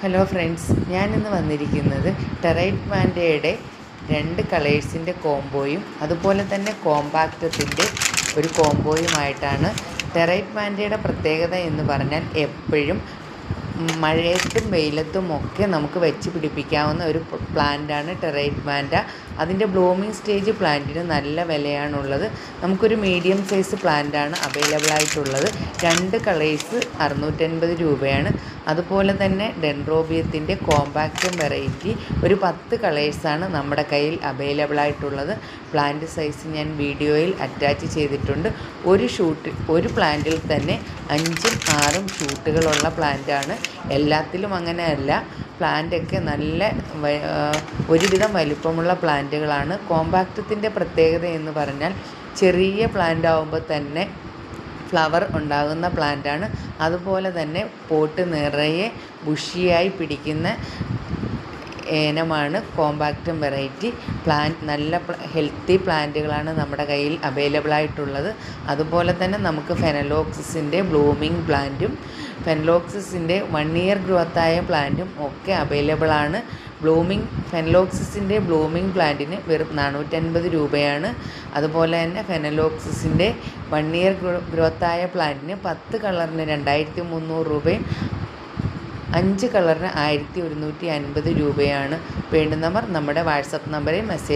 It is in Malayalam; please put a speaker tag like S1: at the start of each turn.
S1: ഹലോ ഫ്രണ്ട്സ്, ഞാനിന്ന് വന്നിരിക്കുന്നത് ടെറൈറ്റ് മാൻഡയുടെ 2 കളേഴ്സിൻ്റെ കോംബോയും അതുപോലെ തന്നെ കോമ്പാക്റ്റത്തിൻ്റെ ഒരു കോംബോയുമായിട്ടാണ്. ടെറൈറ്റ് മാൻഡയുടെ പ്രത്യേകത എന്ന് പറഞ്ഞാൽ എപ്പോഴും മഴയത്തും വെയിലത്തും ഒക്കെ നമുക്ക് വെച്ച് പിടിപ്പിക്കാവുന്ന ഒരു പ്ലാന്റാണ് ടെറൈറ്റ് മാൻഡ. അതിൻ്റെ ബ്ലൂമിങ് സ്റ്റേജ് പ്ലാന്റിന് നല്ല വിലയാണുള്ളത്. നമുക്കൊരു മീഡിയം സൈസ് പ്ലാന്റാണ് അവൈലബിൾ ആയിട്ടുള്ളത്. 2 കളേഴ്സ് 650 രൂപയാണ്. അതുപോലെ തന്നെ ഡെൻഡ്രോബിയത്തിൻ്റെ കോമ്പാക്റ്റും വെറൈറ്റി ഒരു 10 കളേഴ്സാണ് നമ്മുടെ കയ്യിൽ അവൈലബിൾ ആയിട്ടുള്ളത്. പ്ലാന്റ് സൈസ് ഞാൻ വീഡിയോയിൽ അറ്റാച്ച് ചെയ്തിട്ടുണ്ട്. ഒരു പ്ലാന്റിൽ തന്നെ 5ഉം 6ഉം ഷൂട്ടുകളുള്ള പ്ലാന്റാണ്. എല്ലാത്തിലും അങ്ങനെയല്ല, പ്ലാന്റൊക്കെ നല്ല ഒരുവിധം വലിപ്പമുള്ള പ്ലാന്റുകളാണ്. കോമ്പാക്റ്റത്തിൻ്റെ പ്രത്യേകത എന്ന് പറഞ്ഞാൽ ചെറിയ പ്ലാന്റ് ആകുമ്പോൾ തന്നെ ഫ്ലവർ ഉണ്ടാകുന്ന പ്ലാന്റാണ്. അതുപോലെ തന്നെ പോട്ട് നിറയെ ബുഷിയായി പിടിക്കുന്ന ഇനമാണ് കോമ്പാക്റ്റും വെറൈറ്റി. നല്ല ഹെൽത്തി പ്ലാന്റുകളാണ് നമ്മുടെ കയ്യിൽ അവൈലബിൾ ആയിട്ടുള്ളത്. അതുപോലെ തന്നെ നമുക്ക് ഫെനലോക്സിൻ്റെ ബ്ലൂമിങ് പ്ലാന്റും ഫെനലോക്സിൻ്റെ 1 ഇയർ ഗ്രോത്തായ പ്ലാന്റും ഒക്കെ അവൈലബിൾ ആണ്. ഫെനലോക്സിൻ്റെ ബ്ലൂമിങ് പ്ലാന്റിന് വെറും 450 രൂപയാണ്. അതുപോലെ തന്നെ ഫെനലോക്സിൻ്റെ 1 ഇയർ ഗ്രോത്തായ പ്ലാന്റിന് 10 കളറിന് 2300 രൂപയും 5 കളറിന് 1150 രൂപയാണ്. വേണ്ടുന്നവർ നമ്മുടെ വാട്സപ്പ് നമ്പറിൽ മെസ്സേജ്